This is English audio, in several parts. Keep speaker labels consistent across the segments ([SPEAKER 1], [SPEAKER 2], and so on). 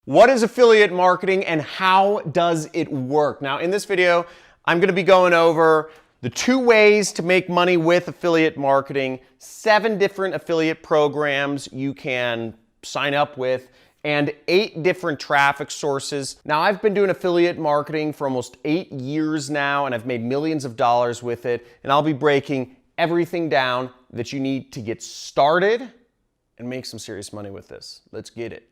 [SPEAKER 1] What is affiliate marketing and how does it work? Now, in this video, I'm going to be going over the 2 ways to make money with affiliate marketing, 7 different affiliate programs you can sign up with, and 8 different traffic sources. Now, I've been doing affiliate marketing for almost 8 years now, and I've made millions of dollars with it, and I'll be breaking everything down that you need to get started and make some serious money with this. Let's get it.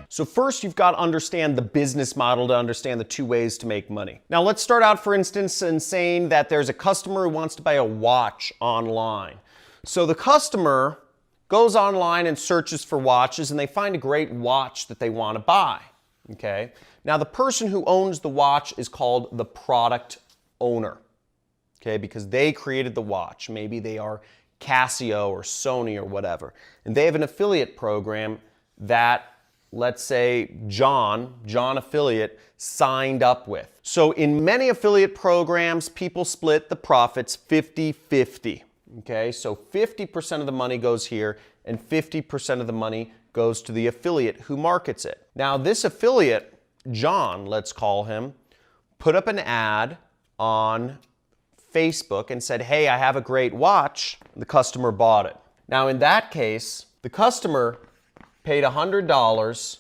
[SPEAKER 1] So first, you've got to understand the business model to understand the 2 ways to make money. Now, let's start out, for instance, in saying that there's a customer who wants to buy a watch online. So the customer goes online and searches for watches, and they find a great watch that they want to buy. Okay? Now, the person who owns the watch is called the product owner. Okay? Because they created the watch. Maybe they are Casio or Sony or whatever. And they have an affiliate program that, let's say, John affiliate, signed up with. So in many affiliate programs, people split the profits 50-50. Okay, so 50% of the money goes here and 50% of the money goes to the affiliate who markets it. Now, this affiliate, John, let's call him, put up an ad on Facebook and said, hey, I have a great watch. The customer bought it. Now, in that case, the customer paid $100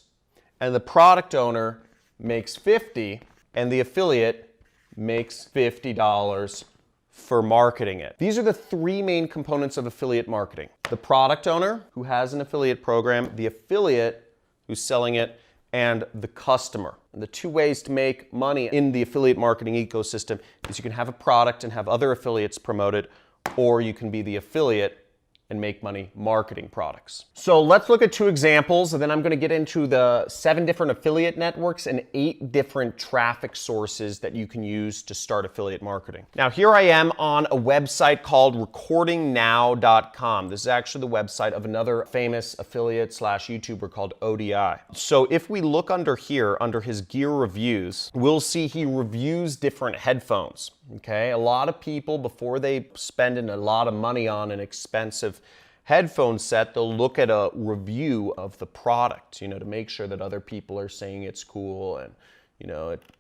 [SPEAKER 1] and the product owner makes $50 and the affiliate makes $50 for marketing it. These are the 3 main components of affiliate marketing. The product owner who has an affiliate program, the affiliate who's selling it, and the customer. And the 2 ways to make money in the affiliate marketing ecosystem is you can have a product and have other affiliates promote it, or you can be the affiliate and make money marketing products. So let's look at 2 examples, and then I'm going to get into the 7 different affiliate networks and 8 different traffic sources that you can use to start affiliate marketing. Now, here I am on a website called recordingnow.com. This is actually the website of another famous affiliate / YouTuber called ODI. So if we look under here, under his gear reviews, we'll see he reviews different headphones. Okay, a lot of people, before they spend a lot of money on an expensive headphone set, they'll look at a review of the product, to make sure that other people are saying it's cool and,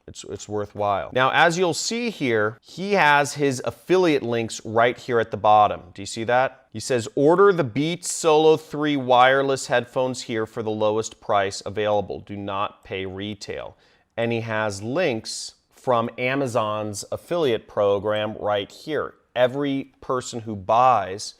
[SPEAKER 1] it's worthwhile. Now, as you'll see here, he has his affiliate links right here at the bottom. Do you see that? He says, order the Beats Solo 3 wireless headphones here for the lowest price available. Do not pay retail. And he has links from Amazon's affiliate program right here. Every person who buys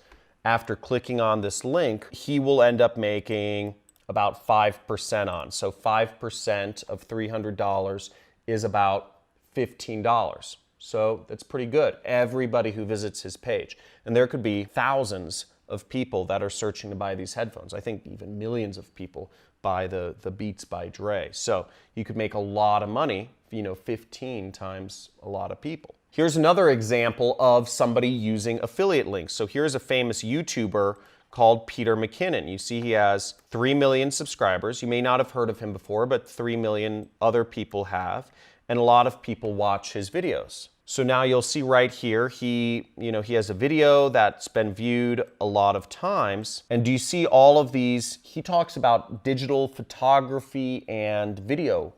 [SPEAKER 1] after clicking on this link, he will end up making about 5% on. So 5% of $300 is about $15. So that's pretty good. Everybody who visits his page. And there could be thousands of people that are searching to buy these headphones. I think even millions of people buy the Beats by Dre. So you could make a lot of money, 15 times a lot of people. Here's another example of somebody using affiliate links. So here's a famous YouTuber called Peter McKinnon. You see he has 3 million subscribers. You may not have heard of him before, but 3 million other people have. And a lot of people watch his videos. So now you'll see right here, he has a video that's been viewed a lot of times. And do you see all of these? He talks about digital photography and video,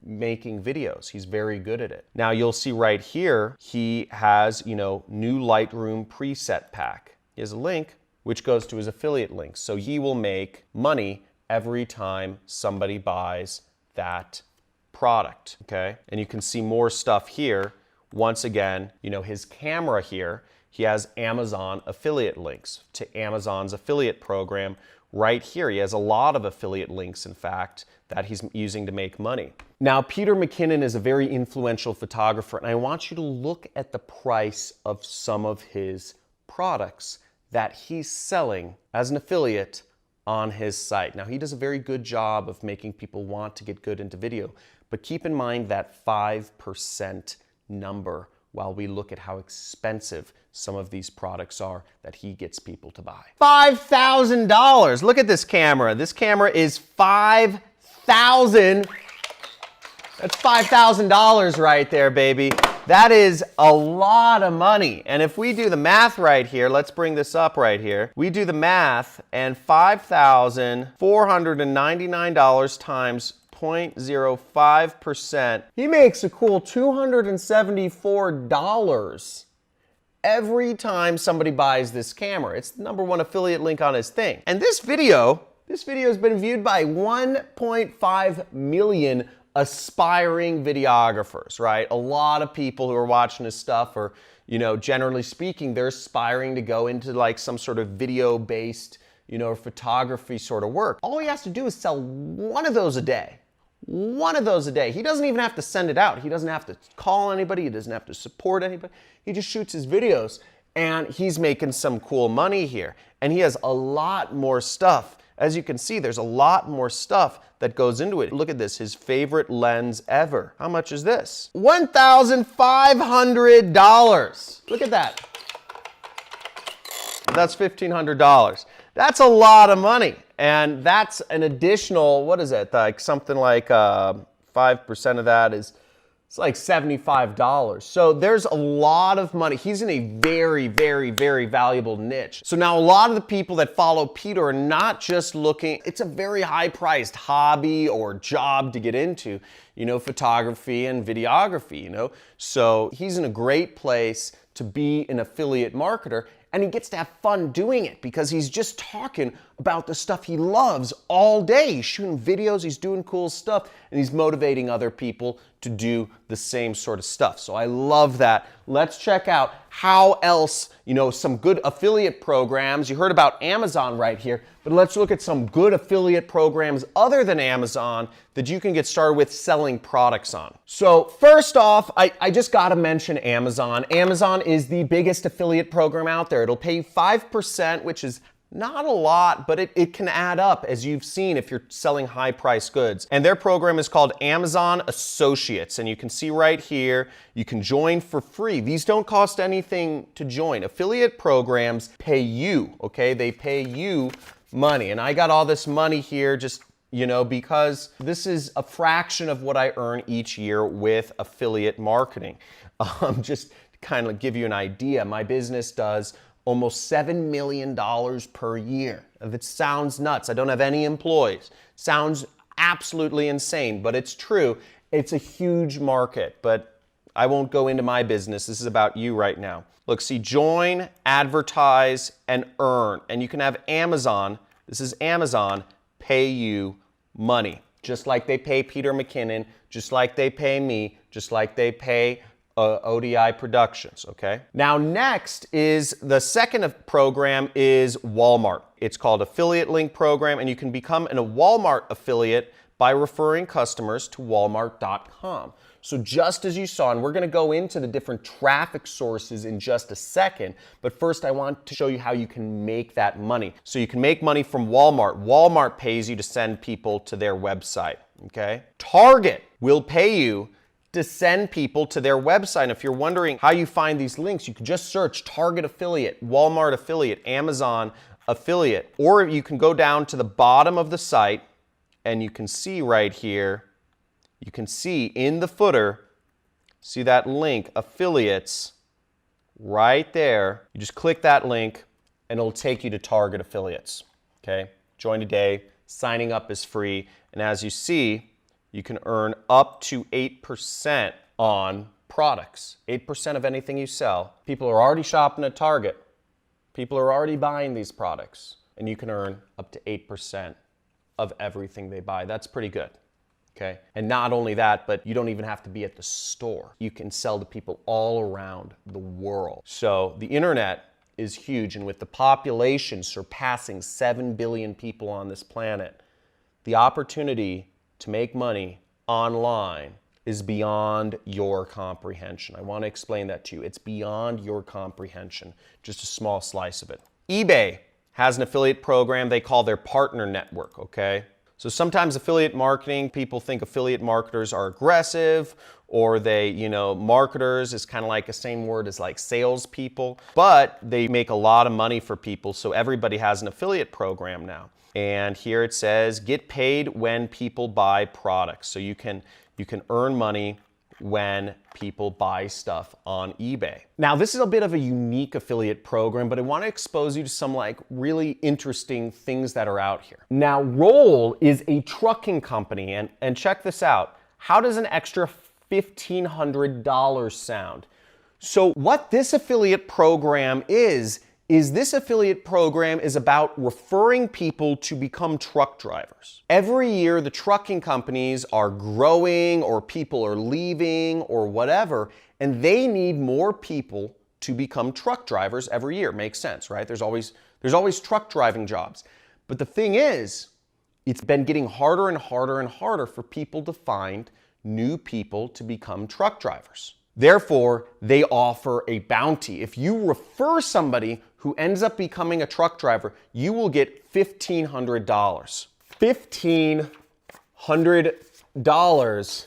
[SPEAKER 1] making videos. He's very good at it. Now you'll see right here, he has, new Lightroom preset pack. He has a link which goes to his affiliate links. So he will make money every time somebody buys that product, okay? And you can see more stuff here. Once again, his camera here, he has Amazon affiliate links to Amazon's affiliate program right here. He has a lot of affiliate links, in fact, that he's using to make money. Now, Peter McKinnon is a very influential photographer, and I want you to look at the price of some of his products that he's selling as an affiliate on his site. Now, he does a very good job of making people want to get good into video, but keep in mind that 5% number while we look at how expensive some of these products are that he gets people to buy. $5,000. Look at this camera. This camera is $5,000. That's $5,000 right there, baby. That is a lot of money. And if we do the math right here, let's bring this up right here. We do the math, and $5,499 times 0.05%. He makes a cool $274 every time somebody buys this camera. It's the #1 affiliate link on his thing. And this video has been viewed by 1.5 million aspiring videographers, right? A lot of people who are watching this stuff are, generally speaking, they're aspiring to go into like some sort of video-based, photography sort of work. All he has to do is sell one of those a day. One of those a day. He doesn't even have to send it out. He doesn't have to call anybody. He doesn't have to support anybody. He just shoots his videos, and he's making some cool money here. And he has a lot more stuff. As you can see, there's a lot more stuff that goes into it. Look at this, his favorite lens ever. How much is this? $1,500. Look at that. That's $1,500. That's a lot of money. And that's an additional, what is it? Like something like 5% of that is, it's like $75. So there's a lot of money. He's in a very, very, very valuable niche. So now a lot of the people that follow Peter are not just looking, it's a very high-priced hobby or job to get into, photography and videography, So he's in a great place to be an affiliate marketer, and he gets to have fun doing it because he's just talking about the stuff he loves all day. He's shooting videos, he's doing cool stuff, and he's motivating other people to do the same sort of stuff. So I love that. Let's check out how else, some good affiliate programs. You heard about Amazon right here, but let's look at some good affiliate programs other than Amazon that you can get started with selling products on. So first off, I just gotta mention Amazon. Amazon is the biggest affiliate program out there. It'll pay you 5%, which is not a lot, but it can add up, as you've seen, if you're selling high-priced goods. And their program is called Amazon Associates. And you can see right here, you can join for free. These don't cost anything to join. Affiliate programs pay you, okay? They pay you money. And I got all this money here just, because this is a fraction of what I earn each year with affiliate marketing. Just to kind of give you an idea, my business does almost $7 million per year. If it sounds nuts, I don't have any employees. Sounds absolutely insane, but it's true. It's a huge market, but I won't go into my business. This is about you right now. Look, see, join, advertise, and earn. And you can have Amazon, this is Amazon, pay you money. Just like they pay Peter McKinnon, just like they pay me, just like they pay ODI Productions, okay? Now next is the second program is Walmart. It's called Affiliate Link Program, and you can become a Walmart affiliate by referring customers to walmart.com. So just as you saw, and we're gonna go into the different traffic sources in just a second, but first I want to show you how you can make that money. So you can make money from Walmart. Walmart pays you to send people to their website, okay? Target will pay you to send people to their website. And if you're wondering how you find these links, you can just search Target affiliate, Walmart affiliate, Amazon affiliate, or you can go down to the bottom of the site and you can see right here, you can see in the footer, see that link, affiliates, right there. You just click that link and it'll take you to Target affiliates, okay? Join today, signing up is free, and as you see, you can earn up to 8% on products. 8% of anything you sell. People are already shopping at Target. People are already buying these products. And you can earn up to 8% of everything they buy. That's pretty good, okay? And not only that, but you don't even have to be at the store. You can sell to people all around the world. So the internet is huge, and with the population surpassing 7 billion people on this planet, the opportunity to make money online is beyond your comprehension. I want to explain that to you. It's beyond your comprehension, just a small slice of it. eBay has an affiliate program they call their partner network, okay? So sometimes affiliate marketing, people think affiliate marketers are aggressive, or they, marketers is kind of like the same word as like salespeople, but they make a lot of money for people, so everybody has an affiliate program now. And here it says, get paid when people buy products. So you can earn money when people buy stuff on eBay. Now, this is a bit of a unique affiliate program, but I want to expose you to some like really interesting things that are out here. Now, Roehl is a trucking company, and check this out. How does an extra $1,500 sound? So what this affiliate program is this affiliate program is about referring people to become truck drivers. Every year, the trucking companies are growing, or people are leaving, or whatever, and they need more people to become truck drivers every year. Makes sense, right? There's always truck driving jobs. But the thing is, it's been getting harder and harder and harder for people to find new people to become truck drivers. Therefore, they offer a bounty. If you refer somebody who ends up becoming a truck driver, you will get $1,500. $1,500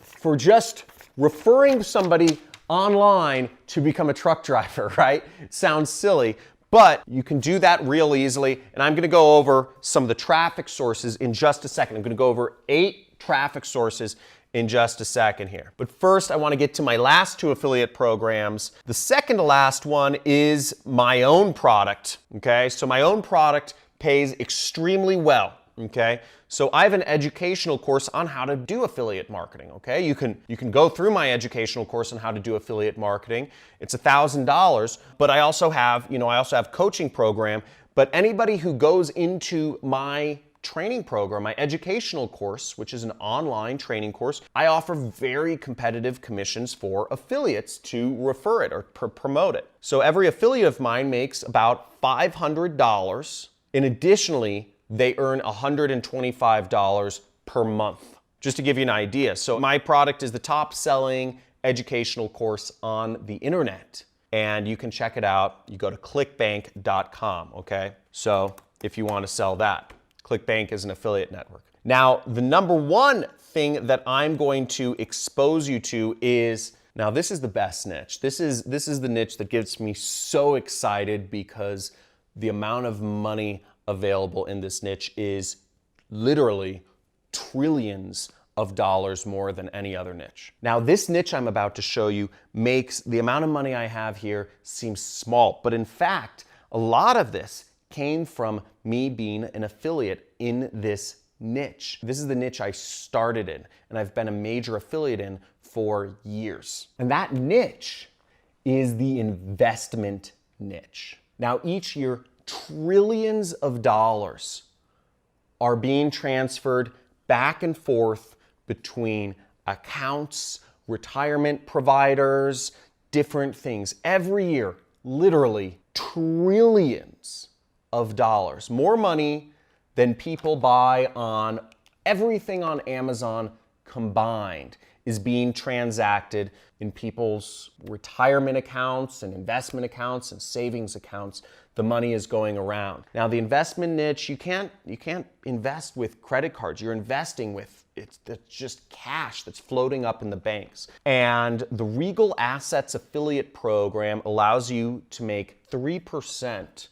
[SPEAKER 1] for just referring somebody online to become a truck driver, right? Sounds silly, but you can do that real easily. And I'm gonna go over some of the traffic sources in just a second. I'm gonna go over 8 traffic sources in just a second here. But first, I want to get to my last 2 affiliate programs. The second to last one is my own product, okay? So my own product pays extremely well, okay? So I have an educational course on how to do affiliate marketing, okay? You can go through my educational course on how to do affiliate marketing. It's $1,000, but I also have coaching program, but anybody who goes into my training program, my educational course, which is an online training course, I offer very competitive commissions for affiliates to refer it or promote it. So every affiliate of mine makes about $500, and additionally, they earn $125 per month. Just to give you an idea. So my product is the top selling educational course on the internet, and you can check it out. You go to clickbank.com, okay? So if you want to sell that. ClickBank is an affiliate network. Now, the number one thing that I'm going to expose you to is, now this is the best niche. This is the niche that gets me so excited because the amount of money available in this niche is literally trillions of dollars more than any other niche. Now, this niche I'm about to show you makes the amount of money I have here seem small, but in fact, a lot of this came from me being an affiliate in this niche. This is the niche I started in, and I've been a major affiliate in for years. And that niche is the investment niche. Now, each year, trillions of dollars are being transferred back and forth between accounts, retirement providers, different things. Every year, literally trillions of dollars, more money than people buy on everything on Amazon combined is being transacted in people's retirement accounts and investment accounts and savings accounts. The money is going around. Now, the investment niche, you can't invest with credit cards. You're investing with that's just cash that's floating up in the banks. And the Regal Assets Affiliate Program allows you to make 3%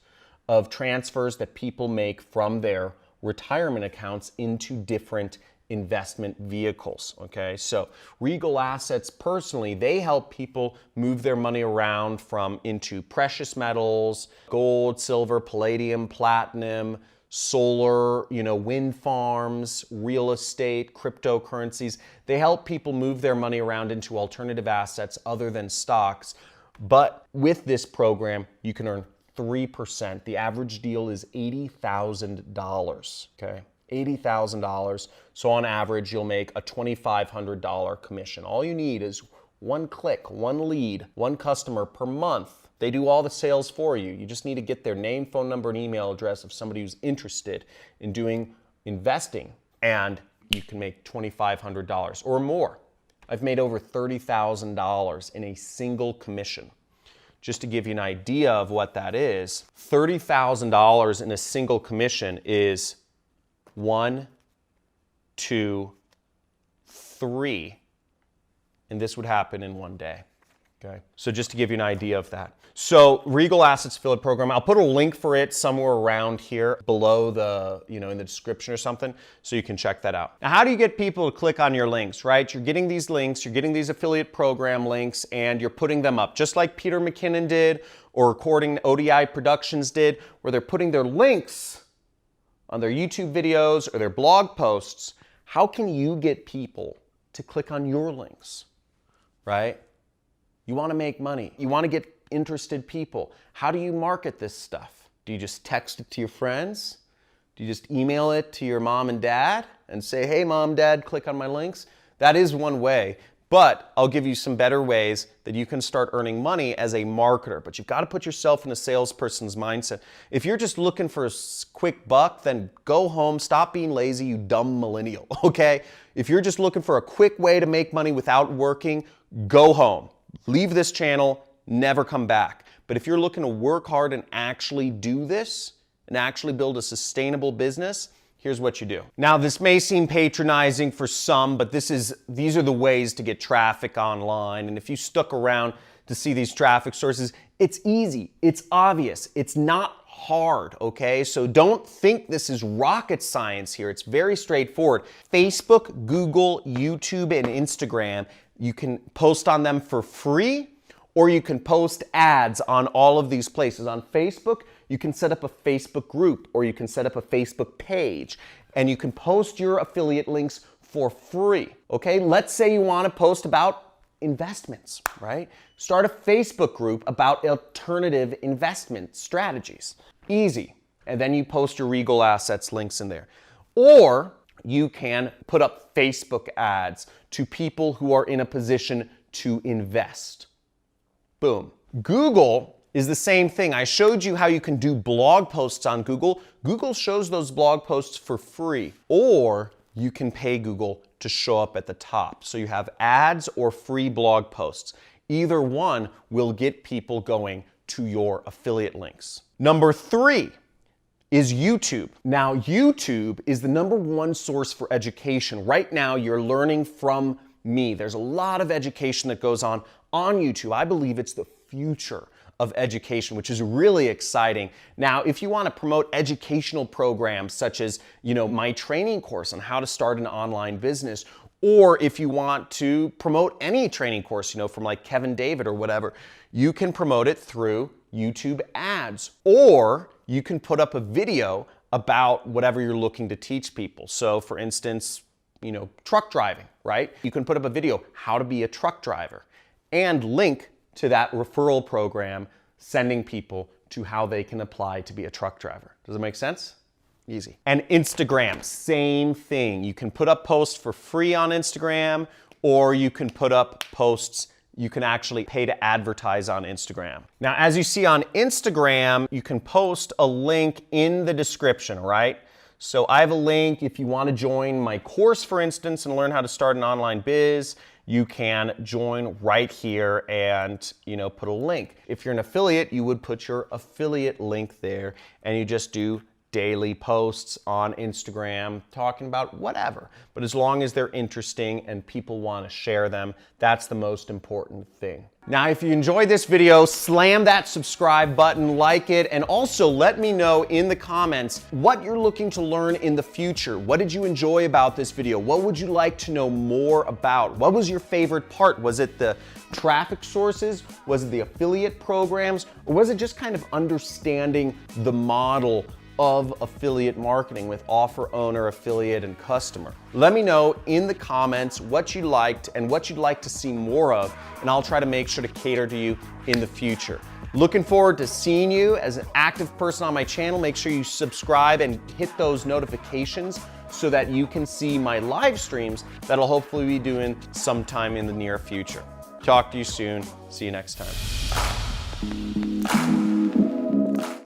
[SPEAKER 1] of transfers that people make from their retirement accounts into different investment vehicles, okay? So Regal Assets personally, they help people move their money around into precious metals, gold, silver, palladium, platinum, solar, wind farms, real estate, cryptocurrencies. They help people move their money around into alternative assets other than stocks. But with this program, you can earn 3%. The average deal is $80,000, okay? $80,000. So on average, you'll make a $2,500 commission. All you need is one click, one lead, one customer per month. They do all the sales for you. You just need to get their name, phone number, and email address of somebody who's interested in doing investing, and you can make $2,500 or more. I've made over $30,000 in a single commission. Just to give you an idea of what that is, $30,000 in a single commission is 1, 2, 3, and this would happen in one day. Okay, so just to give you an idea of that. So Regal Assets Affiliate Program, I'll put a link for it somewhere around here below the, in the description or something, so you can check that out. Now, how do you get people to click on your links, right? You're getting these links, you're getting these affiliate program links, and you're putting them up, just like Peter McKinnon did, or Recording ODI Productions did, where they're putting their links on their YouTube videos or their blog posts. How can you get people to click on your links, right? You want to make money. You want to get interested people. How do you market this stuff? Do you just text it to your friends? Do you just email it to your mom and dad and say, hey, mom, dad, click on my links? That is one way, but I'll give you some better ways that you can start earning money as a marketer. But you've got to put yourself in a salesperson's mindset. If you're just looking for a quick buck, then go home, stop being lazy, you dumb millennial, okay? If you're just looking for a quick way to make money without working, go home. Leave this channel, never come back. But if you're looking to work hard and actually do this, and actually build a sustainable business, here's what you do. Now, this may seem patronizing for some, but these are the ways to get traffic online. And if you stuck around to see these traffic sources, it's easy, it's obvious, it's not hard, okay? So don't think this is rocket science here. It's very straightforward. Facebook, Google, YouTube, and Instagram, you can post on them for free, or you can post ads on all of these places. On Facebook, you can set up a Facebook group, or you can set up a Facebook page, and you can post your affiliate links for free, okay? Let's say you want to post about investments, right? Start a Facebook group about alternative investment strategies. Easy. And then you post your Regal Assets links in there. Or you can put up Facebook ads to people who are in a position to invest. Boom. Google is the same thing. I showed you how you can do blog posts on Google. Google shows those blog posts for free, or you can pay Google to show up at the top. So you have ads or free blog posts. Either one will get people going to your affiliate links. Number 3 is YouTube. Now, YouTube is the #1 source for education. Right now, you're learning from me. There's a lot of education that goes on YouTube. I believe it's the future of education, which is really exciting. Now, if you want to promote educational programs such as, my training course on how to start an online business, or if you want to promote any training course, from like Kevin David or whatever, you can promote it through YouTube ads, or you can put up a video about whatever you're looking to teach people. So for instance, truck driving, right? You can put up a video, how to be a truck driver, and link to that referral program, sending people to how they can apply to be a truck driver. Does it make sense? Easy. And Instagram, same thing. You can put up posts for free on Instagram, or you can put up posts you can actually pay to advertise on Instagram. Now, as you see on Instagram, you can post a link in the description, right? So I have a link. If you want to join my course, for instance, and learn how to start an online biz, you can join right here and, put a link. If you're an affiliate, you would put your affiliate link there, and you just do daily posts on Instagram talking about whatever. But as long as they're interesting and people want to share them, that's the most important thing. Now, if you enjoyed this video, slam that subscribe button, like it, and also let me know in the comments what you're looking to learn in the future. What did you enjoy about this video? What would you like to know more about? What was your favorite part? Was it the traffic sources? Was it the affiliate programs? Or was it just kind of understanding the model of affiliate marketing with offer, owner, affiliate, and customer? Let me know in the comments what you liked and what you'd like to see more of, and I'll try to make sure to cater to you in the future. Looking forward to seeing you as an active person on my channel. Make sure you subscribe and hit those notifications so that you can see my live streams that I'll hopefully be doing sometime in the near future. Talk to you soon. See you next time.